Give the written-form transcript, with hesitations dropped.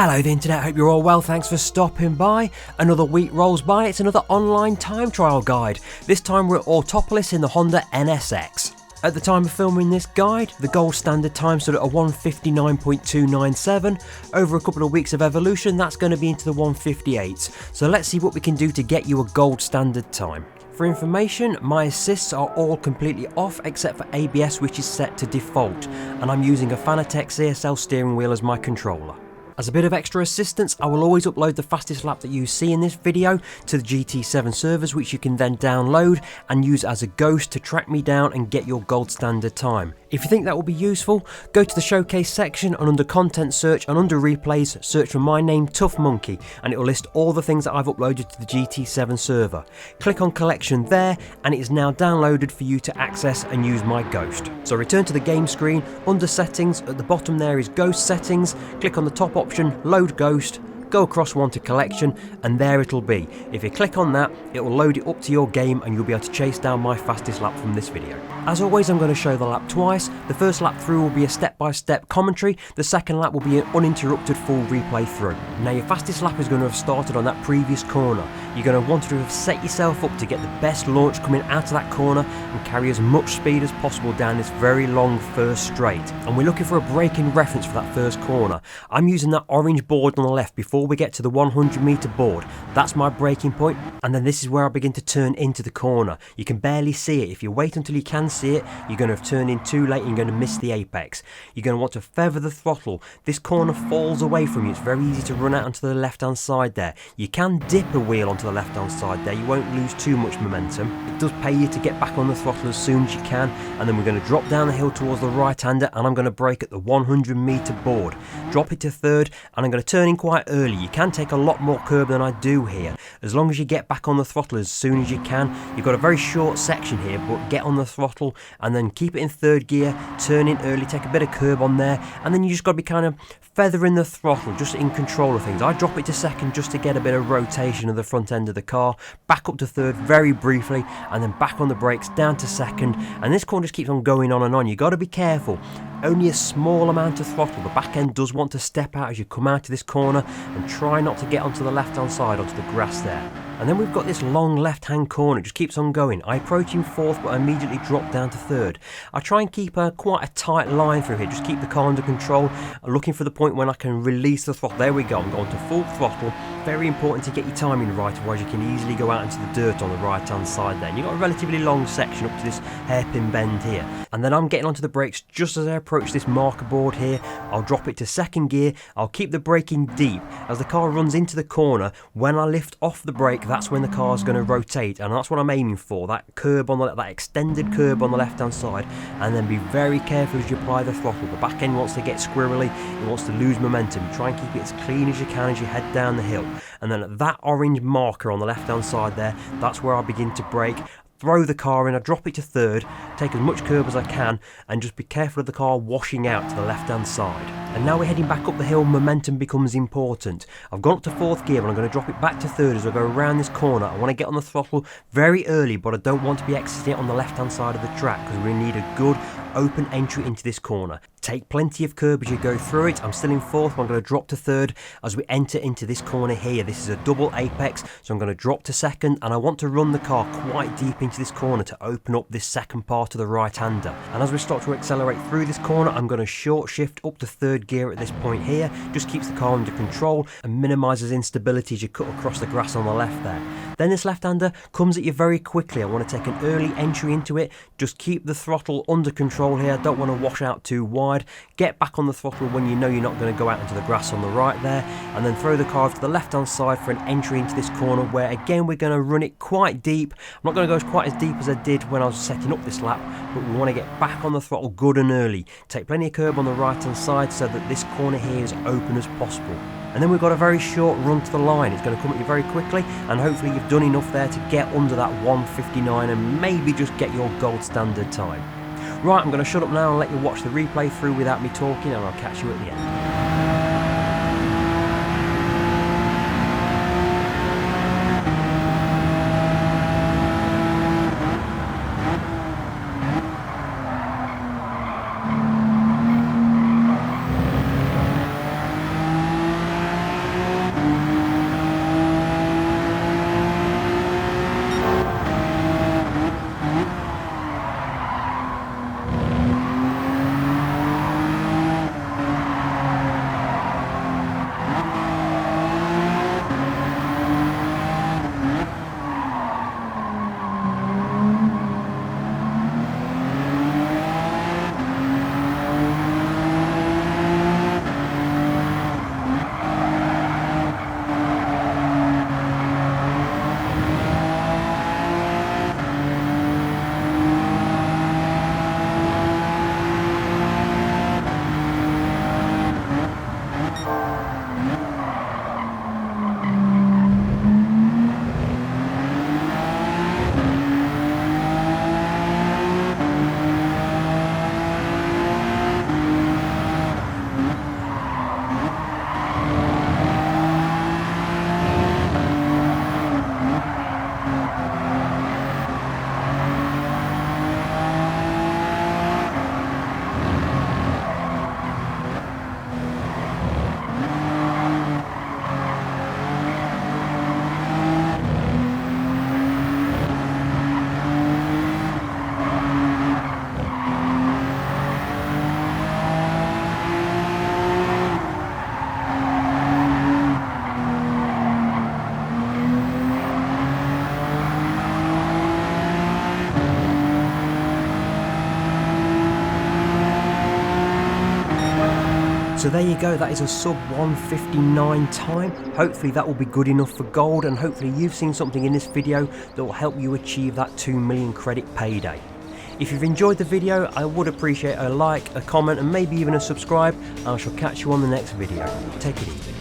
Hello the internet, hope you're all well, thanks for stopping by. Another week rolls by, it's another online time trial guide. This time we're at Autopolis in the Honda NSX. At the time of filming this guide, the gold standard time stood at a 1:59.297. Over a couple of weeks of evolution, that's going to be into the 1:58s. So let's see what we can do to get you a gold standard time. For information, my assists are all completely off except for ABS, which is set to default, and I'm using a Fanatec CSL steering wheel as my controller. As a bit of extra assistance, I will always upload the fastest lap that you see in this video to the GT7 servers, which you can then download and use as a ghost to track me down and get your gold standard time. If you think that will be useful, go to the showcase section and under content search and under replays, search for my name Tough Monkey and it will list all the things that I've uploaded to the GT7 server. Click on collection there and it is now downloaded for you to access and use my ghost. So return to the game screen, under settings, at the bottom there is ghost settings, click on the top option, load ghost, go across one to collection and there it'll be. If you click on that, it will load it up to your game and you'll be able to chase down my fastest lap from this video. As always, I'm going to show the lap twice. The first lap through will be a step-by-step commentary, the second lap will be an uninterrupted full replay through. Now your fastest lap is going to have started on that previous corner. You're going to want to have set yourself up to get the best launch coming out of that corner and carry as much speed as possible down this very long first straight. And we're looking for a braking reference for that first corner. I'm using that orange board on the left before we get to the 100 meter board. That's my braking point, and then this is where I begin to turn into the corner. You can barely see it. If you wait until you can see it, you're going to have turned in too late and you're going to miss the apex. You're going to want to feather the throttle. This corner falls away from you. It's very easy to run out onto the left hand side there. You can dip a wheel onto the left hand side there. You won't lose too much momentum. It does pay you to get back on the throttle as soon as you can, and then we're going to drop down the hill towards the right hander and I'm going to brake at the 100 meter board. Drop it to third and I'm going to turn in quite early. You can take a lot more curb than I do here. As long as you get back on the throttle as soon as you can. You've got a very short section here, but get on the throttle and then keep it in third gear, turn in early, take a bit of curb on there, and then you just got to be kind of feathering the throttle, just in control of things. I drop it to second just to get a bit of rotation of the front end of the car, back up to third very briefly, and then back on the brakes, down to second, and this corner just keeps on going on and on. You've got to be careful. Only a small amount of throttle. The back end does want to step out as you come out of this corner and try not to get onto the left hand side, onto the grass there. And then we've got this long left hand corner, it just keeps on going. I approach in fourth but I immediately drop down to third. I try and keep quite a tight line through here, just keep the car under control, looking for the point when I can release the throttle. There we go, I'm going to full throttle. Very important to get your timing right, otherwise you can easily go out into the dirt on the right hand side there. And you've got a relatively long section up to this hairpin bend here. And then I'm getting onto the brakes just as I approach this marker board here. I'll drop it to second gear, I'll keep the braking deep. As the car runs into the corner, when I lift off the brake, that's when the car's going to rotate, and that's what I'm aiming for, that curb on that extended curb on the left hand side. And then be very careful as you apply the throttle. The back end wants to get squirrely, it wants to lose momentum. Try and keep it as clean as you can as you head down the hill. And then at that orange marker on the left hand side there, that's where I begin to brake. Throw the car in, I drop it to third, take as much curb as I can, and just be careful of the car washing out to the left hand side. And now we're heading back up the hill, momentum becomes important. I've gone up to fourth gear, but I'm going to drop it back to third as I go around this corner. I want to get on the throttle very early, but I don't want to be exiting it on the left hand side of the track because we need a good open entry into this corner. Take plenty of curb as you go through it. I'm still in fourth, but I'm going to drop to third as we enter into this corner here. This is a double apex, so I'm going to drop to second, and I want to run the car quite deep into this corner to open up this second part of the right hander. And as we start to accelerate through this corner, I'm going to short shift up to third gear at this point here. Just keeps the car under control and minimises instability as you cut across the grass on the left there. Then this left hander comes at you very quickly. I want to take an early entry into it. Just keep the throttle under control here. Don't want to wash out too wide. Get back on the throttle when you know you're not going to go out into the grass on the right there, and then throw the car to the left hand side for an entry into this corner where again we're going to run it quite deep. I'm not going to go quite as deep as I did when I was setting up this lap, but we want to get back on the throttle good and early. Take plenty of curb on the right hand side so that this corner here is open as possible. And then we've got a very short run to the line. It's going to come at you very quickly, and hopefully you've done enough there to get under that 1:59 and maybe just get your gold standard time. Right, I'm going to shut up now and let you watch the replay through without me talking, and I'll catch you at the end. So there you go, that is a sub 159 time. Hopefully that will be good enough for gold, and hopefully you've seen something in this video that will help you achieve that 2 million credit payday. If you've enjoyed the video, I would appreciate a like, a comment, and maybe even a subscribe. I shall catch you on the next video. Take it easy.